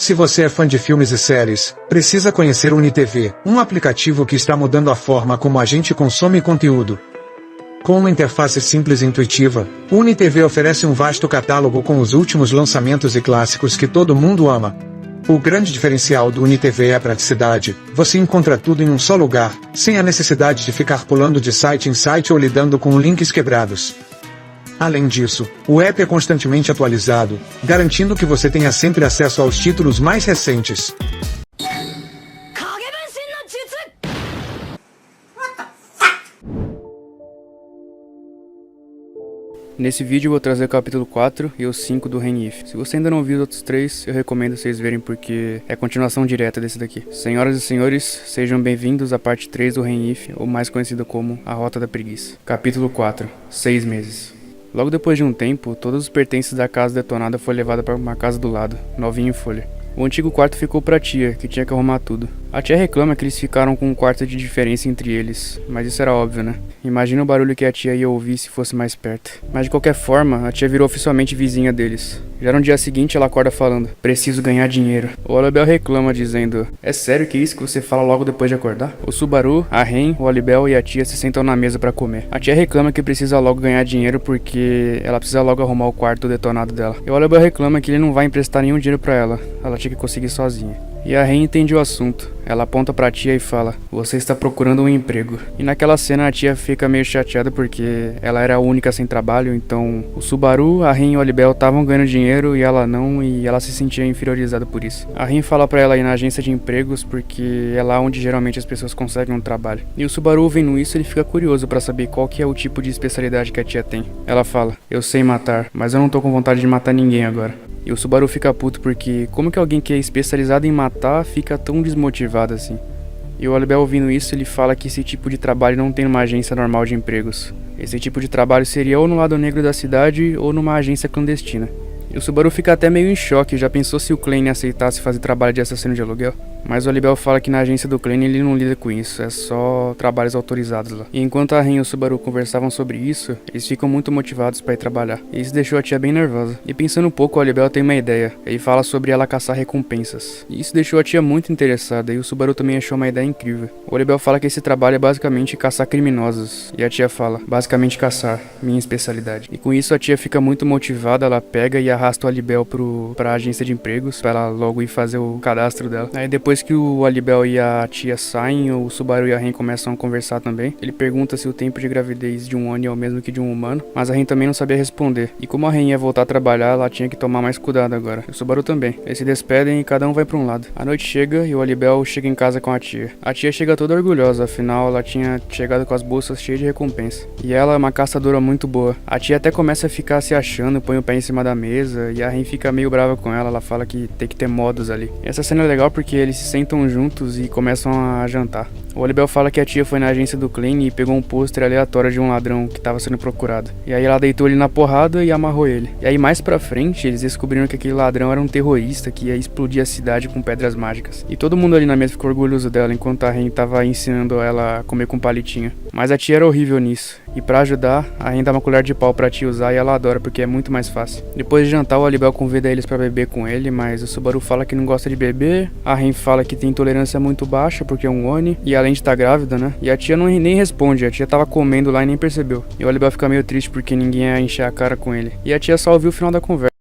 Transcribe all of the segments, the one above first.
Se você é fã de filmes e séries, precisa conhecer o UniTV, um aplicativo que está mudando a forma como a gente consome conteúdo. Com uma interface simples e intuitiva, o UniTV oferece um vasto catálogo com os últimos lançamentos e clássicos que todo mundo ama. O grande diferencial do UniTV é a praticidade. Você encontra tudo em um só lugar, sem a necessidade de ficar pulando de site em site ou lidando com links quebrados. Além disso, o app é constantemente atualizado, garantindo que você tenha sempre acesso aos títulos mais recentes. Nesse vídeo eu vou trazer o capítulo 4 e o 5 do Renif. Se você ainda não viu os outros 3, eu recomendo vocês verem porque é a continuação direta desse daqui. Senhoras e senhores, sejam bem-vindos à parte 3 do Renif, ou mais conhecido como A Rota da Preguiça. Capítulo 4, 6 meses. Logo depois de um tempo, todos os pertences da casa detonada foram levados para uma casa do lado, novinha em folha. O antigo quarto ficou pra tia, que tinha que arrumar tudo. A tia reclama que eles ficaram com um quarto de diferença entre eles, mas isso era óbvio, né? Imagina o barulho que a tia ia ouvir se fosse mais perto. Mas de qualquer forma, a tia virou oficialmente vizinha deles. Já no dia seguinte ela acorda falando: preciso ganhar dinheiro. O Olibel reclama dizendo: é sério que é isso que você fala logo depois de acordar? O Subaru, a Ren, o Olibel e a tia se sentam na mesa pra comer. A tia reclama que precisa logo ganhar dinheiro porque ela precisa logo arrumar o quarto detonado dela. E o Olibel reclama que ele não vai emprestar nenhum dinheiro pra ela. Ela tinha que conseguir sozinha. E a Ren entende o assunto. Ela aponta pra tia e fala: você está procurando um emprego. E naquela cena a tia fica meio chateada porque ela era a única sem trabalho, então o Subaru, a Ren e o Olibel estavam ganhando dinheiro e ela não, e ela se sentia inferiorizada por isso. A Ren fala pra ela ir na agência de empregos porque é lá onde geralmente as pessoas conseguem um trabalho. E o Subaru, vendo isso, ele fica curioso pra saber qual que é o tipo de especialidade que a tia tem. Ela fala: eu sei matar, mas eu não tô com vontade de matar ninguém agora. E o Subaru fica puto porque como que alguém que é especializado em matar fica tão desmotivado assim? E o Olibel, ouvindo isso, ele fala que esse tipo de trabalho não tem numa agência normal de empregos. Esse tipo de trabalho seria ou no lado negro da cidade ou numa agência clandestina. E o Subaru fica até meio em choque, já pensou se o Klein aceitasse fazer trabalho de assassino de aluguel? Mas o Olibel fala que na agência do Klein ele não lida com isso, é só trabalhos autorizados lá. E enquanto a Ren e o Subaru conversavam sobre isso, eles ficam muito motivados para ir trabalhar. E isso deixou a tia bem nervosa. E pensando um pouco, o Olibel tem uma ideia. Ele fala sobre ela caçar recompensas. E isso deixou a tia muito interessada, e o Subaru também achou uma ideia incrível. O Olibel fala que esse trabalho é basicamente caçar criminosos. E a tia fala: basicamente caçar, minha especialidade. E com isso a tia fica muito motivada, ela pega e arrasta o Olibel pra agência de empregos, pra ela logo ir fazer o cadastro dela. Aí depois que o Olibel e a tia saem, o Subaru e a Ren começam a conversar também. Ele pergunta se o tempo de gravidez de um Oni é o mesmo que de um humano, mas a Ren também não sabia responder. E como a Ren ia voltar a trabalhar, ela tinha que tomar mais cuidado agora. O Subaru também. Eles se despedem e cada um vai pra um lado. A noite chega e o Olibel chega em casa com a tia. A tia chega toda orgulhosa, afinal ela tinha chegado com as bolsas cheias de recompensa. E ela é uma caçadora muito boa. A tia até começa a ficar se achando, põe o pé em cima da mesa e a Ren fica meio brava com ela. Ela fala que tem que ter modos ali. E essa cena é legal porque eles se sentam juntos e começam a jantar. O Olibel fala que a tia foi na agência do Klein e pegou um pôster aleatório de um ladrão que estava sendo procurado. E aí ela deitou ele na porrada e amarrou ele. E aí mais pra frente eles descobriram que aquele ladrão era um terrorista que ia explodir a cidade com pedras mágicas. E todo mundo ali na mesa ficou orgulhoso dela enquanto a Ren tava ensinando ela a comer com palitinho. Mas a tia era horrível nisso. E pra ajudar, a Ren dá uma colher de pau pra tia usar e ela adora porque é muito mais fácil. Depois de jantar, o Olibel convida eles pra beber com ele, mas o Subaru fala que não gosta de beber. A Ren fala que tem intolerância muito baixa porque é um Oni, e além de estar grávida, né? E a tia nem responde, a tia tava comendo lá e nem percebeu. E o Olibel fica meio triste porque ninguém ia encher a cara com ele. E a tia só ouviu o final da conversa.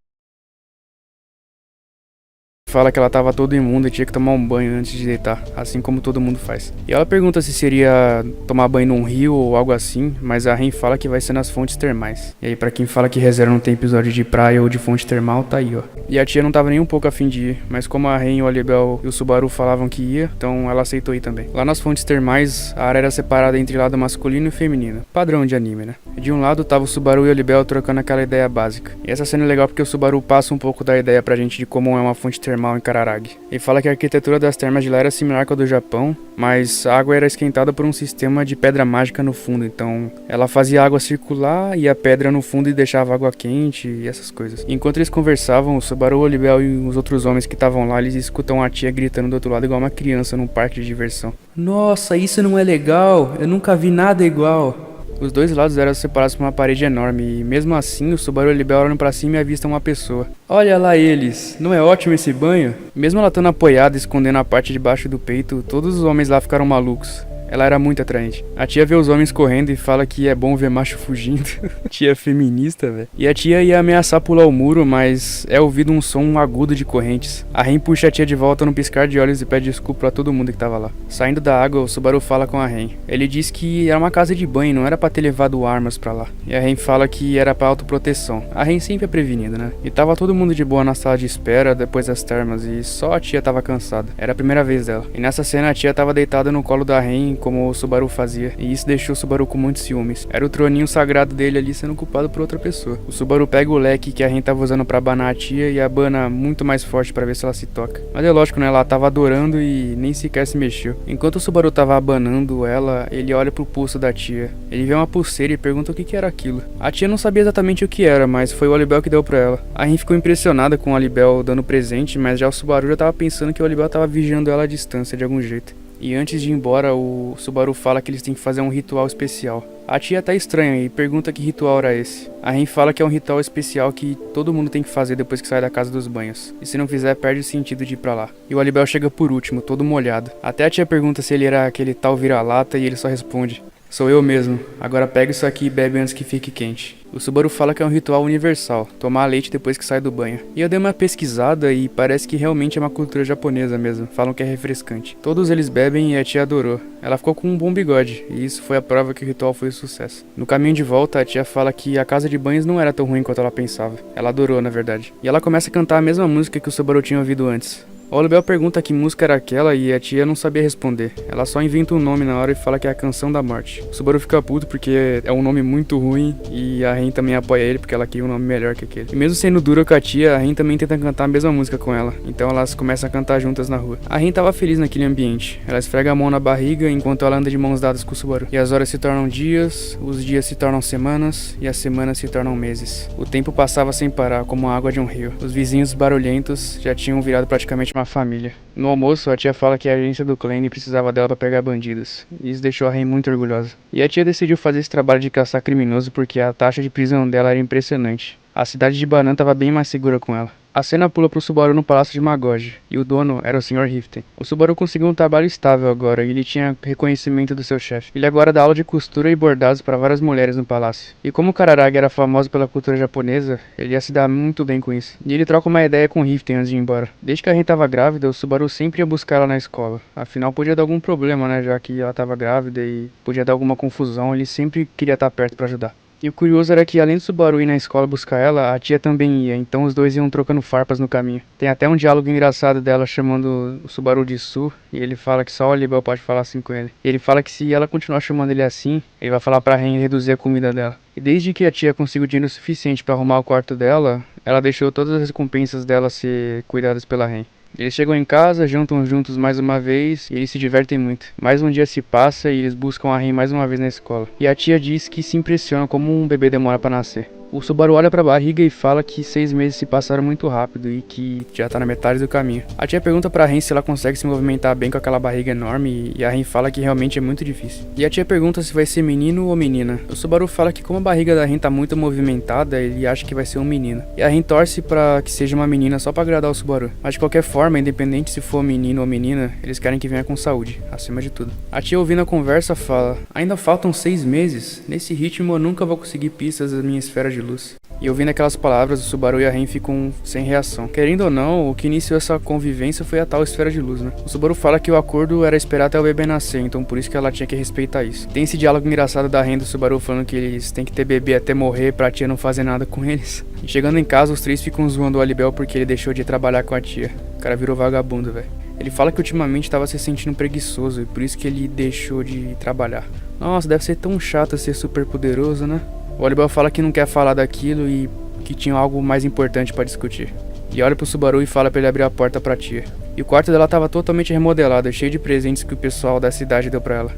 Fala que ela tava toda imunda e tinha que tomar um banho antes de deitar, assim como todo mundo faz. E ela pergunta se seria tomar banho num rio ou algo assim, mas a Ren fala que vai ser nas fontes termais. E aí pra quem fala que ReZero não tem episódio de praia ou de fonte termal, tá aí ó. E a tia não tava nem um pouco afim de ir, mas como a Ren, o Olibel e o Subaru falavam que ia, então ela aceitou ir também. Lá nas fontes termais, a área era separada entre lado masculino e feminino, padrão de anime, né? E de um lado tava o Subaru e o Olibel trocando aquela ideia básica. E essa cena é legal porque o Subaru passa um pouco da ideia pra gente de como é uma fonte termal em Kararagi. Ele fala que a arquitetura das termas de lá era similar com a do Japão, mas a água era esquentada por um sistema de pedra mágica no fundo, então ela fazia a água circular e a pedra no fundo e deixava a água quente e essas coisas. Enquanto eles conversavam, o Subaru, o Olibel e os outros homens que estavam lá, eles escutam a tia gritando do outro lado igual uma criança num parque de diversão. Nossa, isso não é legal, eu nunca vi nada igual. Os dois lados eram separados por uma parede enorme e mesmo assim o Subaru e o Libel olham pra cima e avistam uma pessoa. Olha lá eles, não é ótimo esse banho? Mesmo ela estando apoiada, escondendo a parte de baixo do peito, todos os homens lá ficaram malucos. Ela era muito atraente. A tia vê os homens correndo e fala que é bom ver macho fugindo. Tia feminista, velho. E a tia ia ameaçar pular o muro, mas é ouvido um som agudo de correntes. A Ren puxa a tia de volta num piscar de olhos e pede desculpa pra todo mundo que tava lá. Saindo da água, o Subaru fala com a Ren. Ele diz que era uma casa de banho, não era pra ter levado armas pra lá. E a Ren fala que era pra autoproteção. A Ren sempre é prevenida, né? E tava todo mundo de boa na sala de espera depois das termas e só a tia tava cansada. Era a primeira vez dela. E nessa cena a tia tava deitada no colo da Ren como o Subaru fazia, e isso deixou o Subaru com muitos ciúmes. Era o troninho sagrado dele ali sendo culpado por outra pessoa. O Subaru pega o leque que a Ren tava usando pra abanar a tia e abana muito mais forte pra ver se ela se toca. Mas é lógico, né? Ela tava adorando e nem sequer se mexeu. Enquanto o Subaru tava abanando ela, ele olha pro pulso da tia. Ele vê uma pulseira e pergunta o que era aquilo. A tia não sabia exatamente o que era, mas foi o Olibel que deu pra ela. A Ren ficou impressionada com o Olibel dando presente, mas já o Subaru já tava pensando que o Olibel tava vigiando ela à distância de algum jeito. E antes de ir embora, o Subaru fala que eles têm que fazer um ritual especial. A tia tá estranha e pergunta que ritual era esse. A Ren fala que é um ritual especial que todo mundo tem que fazer depois que sai da casa dos banhos. E se não fizer, perde o sentido de ir pra lá. E o Olibel chega por último, todo molhado. Até a tia pergunta se ele era aquele tal vira-lata e ele só responde: sou eu mesmo, agora pega isso aqui e bebe antes que fique quente. O Subaru fala que é um ritual universal, tomar leite depois que sai do banho. E eu dei uma pesquisada e parece que realmente é uma cultura japonesa mesmo, falam que é refrescante. Todos eles bebem e a tia adorou. Ela ficou com um bom bigode, e isso foi a prova que o ritual foi um sucesso. No caminho de volta, a tia fala que a casa de banhos não era tão ruim quanto ela pensava. Ela adorou, na verdade. E ela começa a cantar a mesma música que o Subaru tinha ouvido antes. O Olibel pergunta que música era aquela e a tia não sabia responder. Ela só inventa um nome na hora e fala que é a Canção da Morte. O Subaru fica puto porque é um nome muito ruim e a Ren também apoia ele porque ela queria um nome melhor que aquele. E mesmo sendo dura com a tia, a Ren também tenta cantar a mesma música com ela. Então elas começam a cantar juntas na rua. A Ren tava feliz naquele ambiente. Ela esfrega a mão na barriga enquanto ela anda de mãos dadas com o Subaru. E as horas se tornam dias, os dias se tornam semanas e as semanas se tornam meses. O tempo passava sem parar, como a água de um rio. Os vizinhos barulhentos já tinham virado praticamente uma família. No almoço, a tia fala que a agência do Klein precisava dela para pegar bandidos. Isso deixou a Ren muito orgulhosa. E a tia decidiu fazer esse trabalho de caçar criminoso porque a taxa de prisão dela era impressionante. A cidade de Banan estava bem mais segura com ela. A cena pula pro Subaru no palácio de Magoji, e o dono era o Sr. Riften. O Subaru conseguiu um trabalho estável agora, e ele tinha reconhecimento do seu chefe. Ele agora dá aula de costura e bordados para várias mulheres no palácio. E como Kararagi era famoso pela cultura japonesa, ele ia se dar muito bem com isso. E ele troca uma ideia com Riften antes de ir embora. Desde que a Ren estava grávida, o Subaru sempre ia buscar ela na escola. Afinal, podia dar algum problema, né, já que ela estava grávida e podia dar alguma confusão, ele sempre queria estar perto para ajudar. E o curioso era que além do Subaru ir na escola buscar ela, a tia também ia, então os dois iam trocando farpas no caminho. Tem até um diálogo engraçado dela chamando o Subaru de Su, e ele fala que só o Olibel pode falar assim com ele. E ele fala que se ela continuar chamando ele assim, ele vai falar pra Ren reduzir a comida dela. E desde que a tia conseguiu dinheiro suficiente pra arrumar o quarto dela, ela deixou todas as recompensas dela ser cuidadas pela Ren. Eles chegam em casa, jantam juntos mais uma vez e eles se divertem muito. Mais um dia se passa e eles buscam a Ren mais uma vez na escola. E a tia diz que se impressiona como um bebê demora para nascer. O Subaru olha pra barriga e fala que 6 meses se passaram muito rápido e que já tá na metade do caminho. A tia pergunta pra Ren se ela consegue se movimentar bem com aquela barriga enorme e a Ren fala que realmente é muito difícil. E a tia pergunta se vai ser menino ou menina. O Subaru fala que como a barriga da Ren tá muito movimentada, ele acha que vai ser um menino. E a Ren torce pra que seja uma menina só pra agradar o Subaru. Mas de qualquer forma, independente se for menino ou menina, eles querem que venha com saúde, acima de tudo. A tia ouvindo a conversa fala: ainda faltam 6 meses, nesse ritmo eu nunca vou conseguir pistas da minha esfera de luz. E ouvindo aquelas palavras, o Subaru e a Ren ficam sem reação. Querendo ou não, o que iniciou essa convivência foi a tal esfera de luz, né? O Subaru fala que o acordo era esperar até o bebê nascer, então por isso que ela tinha que respeitar isso. Tem esse diálogo engraçado da Ren e do Subaru falando que eles têm que ter bebê até morrer pra tia não fazer nada com eles. E chegando em casa, os três ficam zoando o Olibel porque ele deixou de trabalhar com a tia. O cara virou vagabundo, velho. Ele fala que ultimamente estava se sentindo preguiçoso e por isso que ele deixou de trabalhar. Nossa, deve ser tão chato ser super poderoso, né? O Olibel fala que não quer falar daquilo e que tinha algo mais importante pra discutir. E olha pro Subaru e fala pra ele abrir a porta pra tia. E o quarto dela tava totalmente remodelado, cheio de presentes que o pessoal da cidade deu pra ela.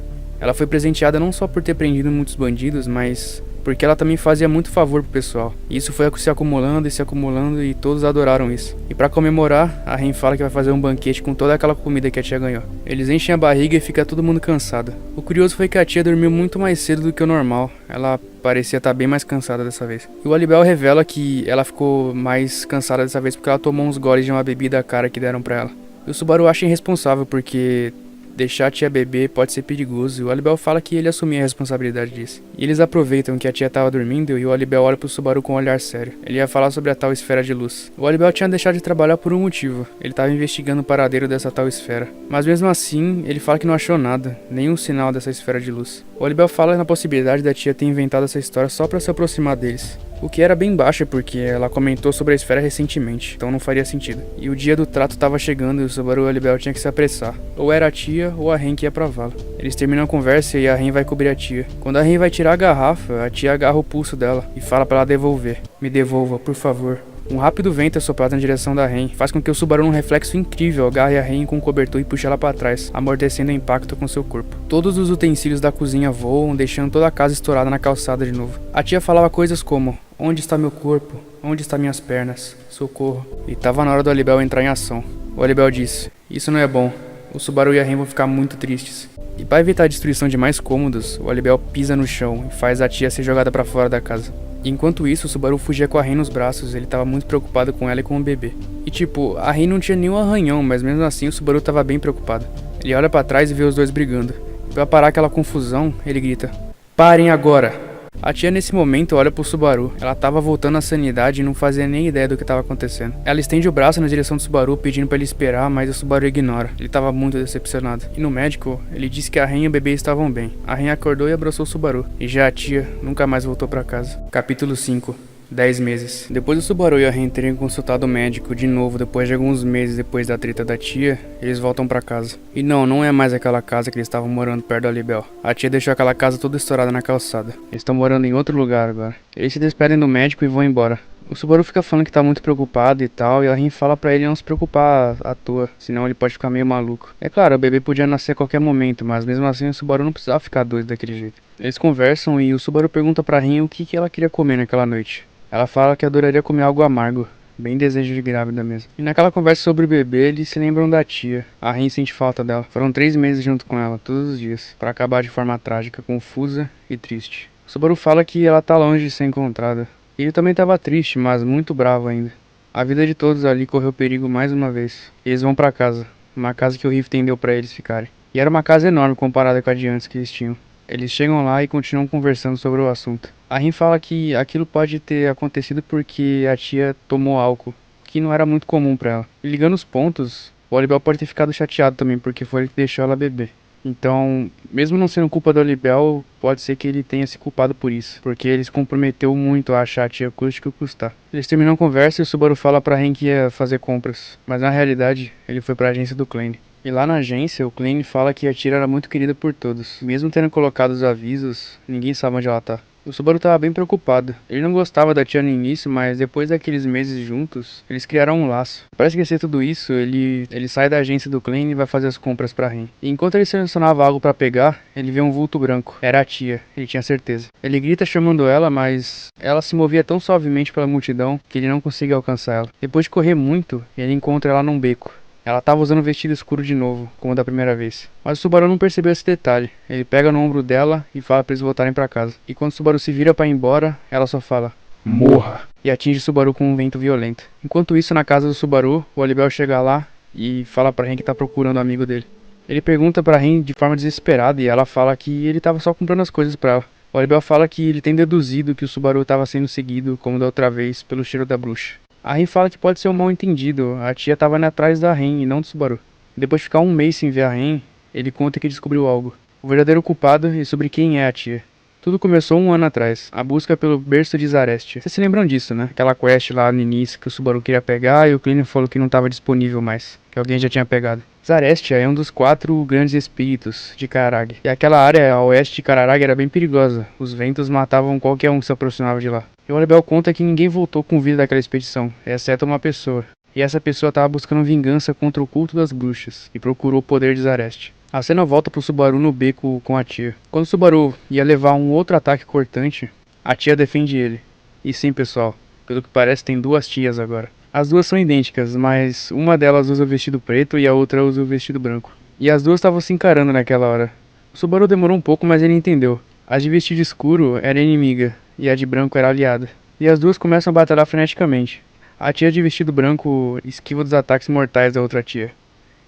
Ela foi presenteada não só por ter prendido muitos bandidos, mas porque ela também fazia muito favor pro pessoal. E isso foi se acumulando e todos adoraram isso. E pra comemorar, a Ren fala que vai fazer um banquete com toda aquela comida que a tia ganhou. Eles enchem a barriga e fica todo mundo cansado. O curioso foi que a tia dormiu muito mais cedo do que o normal. Ela parecia estar bem mais cansada dessa vez. E o Alibel revela que ela ficou mais cansada dessa vez porque ela tomou uns goles de uma bebida cara que deram pra ela. E o Subaru acha irresponsável porque deixar a tia beber pode ser perigoso, e o Alibel fala que ele assumia a responsabilidade disso. E eles aproveitam que a tia tava dormindo e o Alibel olha pro Subaru com um olhar sério. Ele ia falar sobre a tal esfera de luz. O Alibel tinha deixado de trabalhar por um motivo. Ele tava investigando o paradeiro dessa tal esfera. Mas mesmo assim, ele fala que não achou nada, nenhum sinal dessa esfera de luz. O Alibel fala na possibilidade da tia ter inventado essa história só pra se aproximar deles. O que era bem baixo porque ela comentou sobre a esfera recentemente, então não faria sentido. E o dia do trato tava chegando e o Subaru e o Alibel tinha que se apressar. Ou era a tia ou a Ren que ia prová-la. Eles terminam a conversa e a Ren vai cobrir a tia. Quando a Ren vai tirar a garrafa, a tia agarra o pulso dela e fala pra ela devolver. Me devolva, por favor. Um rápido vento é soprado na direção da Ren, faz com que o Subaru, num reflexo incrível, agarre a Ren com um cobertor e puxe ela para trás, amortecendo o impacto com seu corpo. Todos os utensílios da cozinha voam, deixando toda a casa estourada na calçada de novo. A tia falava coisas como: onde está meu corpo? Onde estão minhas pernas? Socorro. E tava na hora do Alibel entrar em ação. O Alibel disse: isso não é bom. O Subaru e a Ren vão ficar muito tristes. E para evitar a destruição de mais cômodos, o Alibel pisa no chão e faz a tia ser jogada para fora da casa. Enquanto isso, o Subaru fugia com a Ren nos braços, ele tava muito preocupado com ela e com o bebê. E tipo, a Ren não tinha nenhum arranhão, mas mesmo assim o Subaru tava bem preocupado. Ele olha pra trás e vê os dois brigando. E pra parar aquela confusão, ele grita: parem agora! A tia nesse momento olha pro Subaru. Ela tava voltando à sanidade e não fazia nem ideia do que tava acontecendo. Ela estende o braço na direção do Subaru, pedindo pra ele esperar, mas o Subaru ignora. Ele tava muito decepcionado. E no médico, ele disse que a Ren e o bebê estavam bem. A Ren acordou e abraçou o Subaru. E já a tia nunca mais voltou pra casa. Capítulo 5. 10 meses. Depois do Subaru e a Ren terem consultado o médico de novo depois de alguns meses depois da treta da tia, eles voltam pra casa. E não é mais aquela casa que eles estavam morando perto do Alibel. A tia deixou aquela casa toda estourada na calçada. Eles estão morando em outro lugar agora. Eles se despedem do médico e vão embora. O Subaru fica falando que tá muito preocupado e tal, e a Ren fala pra ele não se preocupar à toa, senão ele pode ficar meio maluco. É claro, o bebê podia nascer a qualquer momento, mas mesmo assim o Subaru não precisava ficar doido daquele jeito. Eles conversam e o Subaru pergunta pra Ren o que ela queria comer naquela noite. Ela fala que adoraria comer algo amargo, bem desejo de grávida mesmo. E naquela conversa sobre o bebê, eles se lembram da tia. A Ren sente falta dela. Foram 3 meses junto com ela, todos os dias, pra acabar de forma trágica, confusa e triste. O Subaru fala que ela tá longe de ser encontrada. Ele também tava triste, mas muito bravo ainda. A vida de todos ali correu perigo mais uma vez. Eles vão pra casa, uma casa que o Riff deu pra eles ficarem. E era uma casa enorme comparada com a de antes que eles tinham. Eles chegam lá e continuam conversando sobre o assunto. A Ren fala que aquilo pode ter acontecido porque a tia tomou álcool, que não era muito comum pra ela. E ligando os pontos, o Alibel pode ter ficado chateado também, porque foi ele que deixou ela beber. Então, mesmo não sendo culpa do Alibel, pode ser que ele tenha se culpado por isso, porque ele se comprometeu muito a achar a tia custe o que custar. Eles terminam a conversa e o Subaru fala pra Ren que ia fazer compras, mas na realidade, ele foi pra agência do Klein. E lá na agência, o Klein fala que a tia era muito querida por todos. Mesmo tendo colocado os avisos, ninguém sabe onde ela tá. O Subaru tava bem preocupado. Ele não gostava da tia no início, mas depois daqueles meses juntos, eles criaram um laço. Para esquecer tudo isso, ele sai da agência do Klein e vai fazer as compras pra Ren. E enquanto ele selecionava algo pra pegar, ele vê um vulto branco. Era a tia, ele tinha certeza. Ele grita chamando ela, mas ela se movia tão suavemente pela multidão que ele não conseguia alcançar ela. Depois de correr muito, ele encontra ela num beco. Ela estava usando um vestido escuro de novo, como da primeira vez. Mas o Subaru não percebeu esse detalhe. Ele pega no ombro dela e fala para eles voltarem para casa. E quando o Subaru se vira para ir embora, ela só fala: morra! E atinge o Subaru com um vento violento. Enquanto isso, na casa do Subaru, o Alibel chega lá e fala pra Ren que tá procurando o amigo dele. Ele pergunta pra Ren de forma desesperada e ela fala que ele tava só comprando as coisas pra ela. O Alibel fala que ele tem deduzido que o Subaru estava sendo seguido, como da outra vez, pelo cheiro da bruxa. A Ren fala que pode ser um mal entendido, a tia estava indo atrás da Ren e não do Subaru. Depois de ficar um mês sem ver a Ren, ele conta que descobriu algo. O verdadeiro culpado e sobre quem é a tia. Tudo começou 1 ano atrás, a busca pelo berço de Zarestia. Vocês se lembram disso, né? Aquela quest lá no início que o Subaru queria pegar e o Klein falou que não estava disponível mais, que alguém já tinha pegado. Zarestia é um dos 4 grandes espíritos de Cararag. E aquela área a oeste de Cararag era bem perigosa. Os ventos matavam qualquer um que se aproximava de lá. E o Alibel conta que ninguém voltou com vida daquela expedição, exceto uma pessoa. E essa pessoa estava buscando vingança contra o culto das bruxas e procurou o poder de Zarestia. A cena volta pro Subaru no beco com a tia. Quando o Subaru ia levar um outro ataque cortante, a tia defende ele. E sim, pessoal, pelo que parece tem duas tias agora. As duas são idênticas, mas uma delas usa o vestido preto e a outra usa o vestido branco. E as duas estavam se encarando naquela hora. O Subaru demorou um pouco, mas ele entendeu. A de vestido escuro era inimiga e a de branco era aliada. E as duas começam a batalhar freneticamente. A tia de vestido branco esquiva dos ataques mortais da outra tia.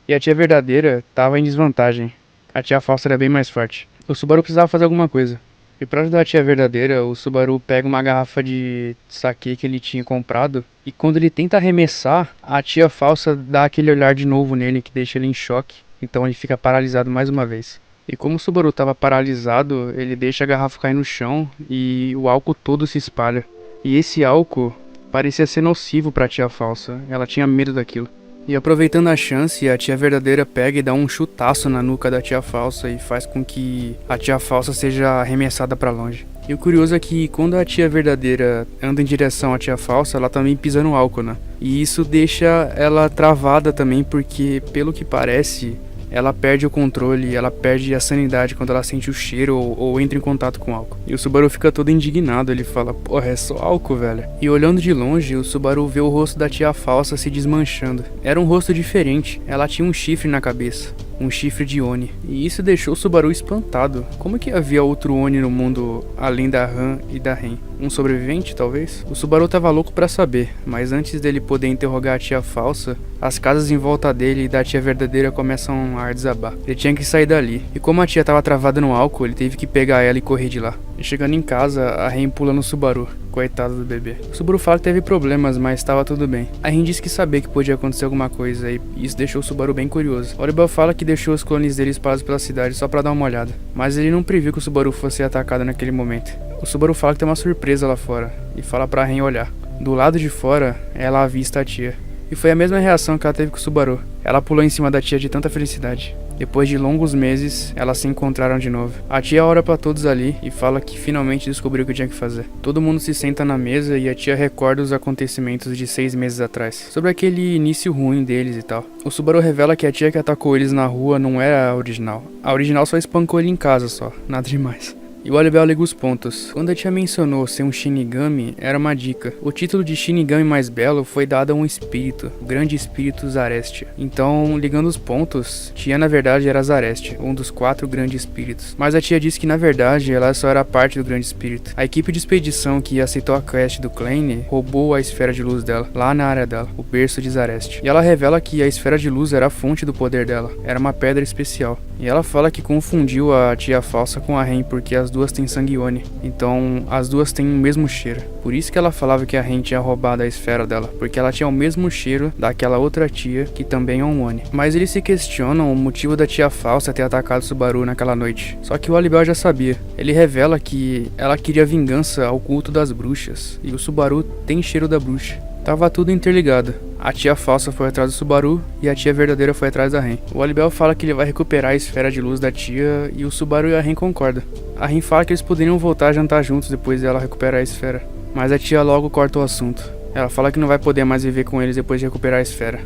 E a tia verdadeira estava em desvantagem. A tia falsa era bem mais forte. O Subaru precisava fazer alguma coisa. E para ajudar a tia verdadeira, o Subaru pega uma garrafa de saquê que ele tinha comprado. E quando ele tenta arremessar, a tia falsa dá aquele olhar de novo nele que deixa ele em choque. Então ele fica paralisado mais uma vez. E como o Subaru estava paralisado, ele deixa a garrafa cair no chão e o álcool todo se espalha. E esse álcool parecia ser nocivo para a tia falsa. Ela tinha medo daquilo. E aproveitando a chance, a tia verdadeira pega e dá um chutaço na nuca da tia falsa e faz com que a tia falsa seja arremessada para longe. E o curioso é que quando a tia verdadeira anda em direção à tia falsa, ela também pisa no álcool, né? E isso deixa ela travada também porque, pelo que parece, ela perde o controle, ela perde a sanidade quando ela sente o cheiro ou entra em contato com álcool. E o Subaru fica todo indignado, ele fala, porra, é só álcool, velho. E olhando de longe, o Subaru vê o rosto da tia falsa se desmanchando. Era um rosto diferente, ela tinha um chifre na cabeça. Um chifre de Oni. E isso deixou o Subaru espantado. Como que havia outro Oni no mundo além da Han e da Ren? Um sobrevivente, talvez? O Subaru tava louco pra saber, mas antes dele poder interrogar a tia falsa, as casas em volta dele e da tia verdadeira começam a desabar. Ele tinha que sair dali. E como a tia tava travada no álcool, ele teve que pegar ela e correr de lá. E chegando em casa, a Ren pula no Subaru. Coitado do bebê. O Subaru fala que teve problemas, mas estava tudo bem. A Ren disse que sabia que podia acontecer alguma coisa e isso deixou o Subaru bem curioso. Oliver fala que deixou os clones dele espalhados pela cidade só pra dar uma olhada. Mas ele não previu que o Subaru fosse atacado naquele momento. O Subaru fala que tem uma surpresa lá fora e fala pra Ren olhar. Do lado de fora, ela avista a tia. E foi a mesma reação que ela teve com o Subaru. Ela pulou em cima da tia de tanta felicidade. Depois de longos meses, elas se encontraram de novo. A tia ora pra todos ali e fala que finalmente descobriu o que tinha que fazer. Todo mundo se senta na mesa e a tia recorda os acontecimentos de 6 meses atrás, sobre aquele início ruim deles e tal. O Subaru revela que a tia que atacou eles na rua não era a original. A original só espancou ele em casa só, nada demais. E o Oliver liga os pontos. Quando a tia mencionou ser um Shinigami, era uma dica. O título de Shinigami mais belo foi dado a um espírito, o grande espírito Zarestia. Então, ligando os pontos, tia na verdade era Zarestia, um dos 4 grandes espíritos. Mas a tia disse que na verdade ela só era parte do grande espírito. A equipe de expedição que aceitou a quest do Klein roubou a esfera de luz dela, lá na área dela, o berço de Zarestia. E ela revela que a esfera de luz era a fonte do poder dela, era uma pedra especial. E ela fala que confundiu a tia falsa com a Ren porque as duas têm sangue Oni, então as duas têm o mesmo cheiro. Por isso que ela falava que a Ren tinha roubado a esfera dela, porque ela tinha o mesmo cheiro daquela outra tia que também é um Oni. Mas eles se questionam o motivo da tia falsa ter atacado o Subaru naquela noite. Só que o Oliver já sabia. Ele revela que ela queria vingança ao culto das bruxas, e o Subaru tem cheiro da bruxa. Tava tudo interligado. A tia falsa foi atrás do Subaru e a tia verdadeira foi atrás da Ren. O Oliver fala que ele vai recuperar a esfera de luz da tia e o Subaru e a Ren concordam. A Ren fala que eles poderiam voltar a jantar juntos depois dela recuperar a esfera. Mas a tia logo corta o assunto. Ela fala que não vai poder mais viver com eles depois de recuperar a esfera.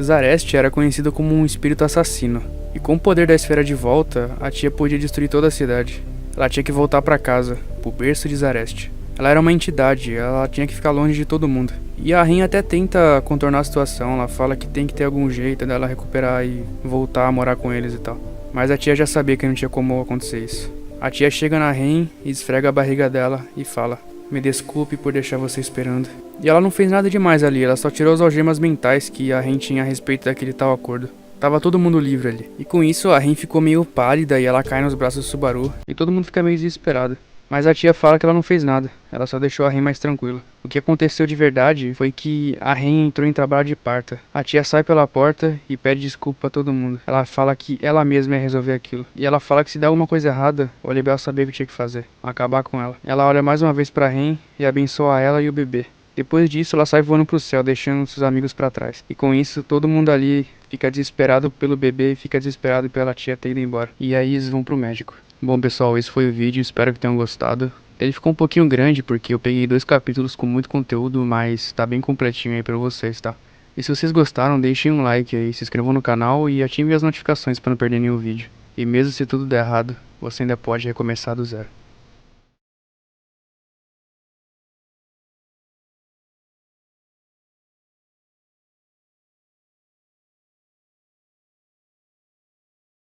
Zarestia era conhecido como um espírito assassino. E com o poder da esfera de volta, a tia podia destruir toda a cidade. Ela tinha que voltar para casa, pro berço de Zarestia. Ela era uma entidade, ela tinha que ficar longe de todo mundo. E a Ren até tenta contornar a situação, ela fala que tem que ter algum jeito dela recuperar e voltar a morar com eles e tal. Mas a tia já sabia que não tinha como acontecer isso. A tia chega na Ren e esfrega a barriga dela e fala: "Me desculpe por deixar você esperando." E ela não fez nada demais ali, ela só tirou as algemas mentais que a Ren tinha a respeito daquele tal acordo. Tava todo mundo livre ali. E com isso a Ren ficou meio pálida e ela cai nos braços do Subaru e todo mundo fica meio desesperado. Mas a tia fala que ela não fez nada, ela só deixou a Ren mais tranquila. O que aconteceu de verdade foi que a Ren entrou em trabalho de parto. A tia sai pela porta e pede desculpa pra todo mundo. Ela fala que ela mesma ia resolver aquilo. E ela fala que se der alguma coisa errada, o Oliver sabia o que tinha que fazer, acabar com ela. Ela olha mais uma vez pra Ren e abençoa ela e o bebê. Depois disso, ela sai voando pro céu, deixando seus amigos pra trás. E com isso, todo mundo ali fica desesperado pelo bebê e fica desesperado pela tia ter ido embora. E aí eles vão pro médico. Bom pessoal, esse foi o vídeo, espero que tenham gostado. Ele ficou um pouquinho grande porque eu peguei 2 capítulos com muito conteúdo, mas tá bem completinho aí pra vocês, tá? E se vocês gostaram, deixem um like aí, se inscrevam no canal e ativem as notificações pra não perder nenhum vídeo. E mesmo se tudo der errado, você ainda pode recomeçar do zero.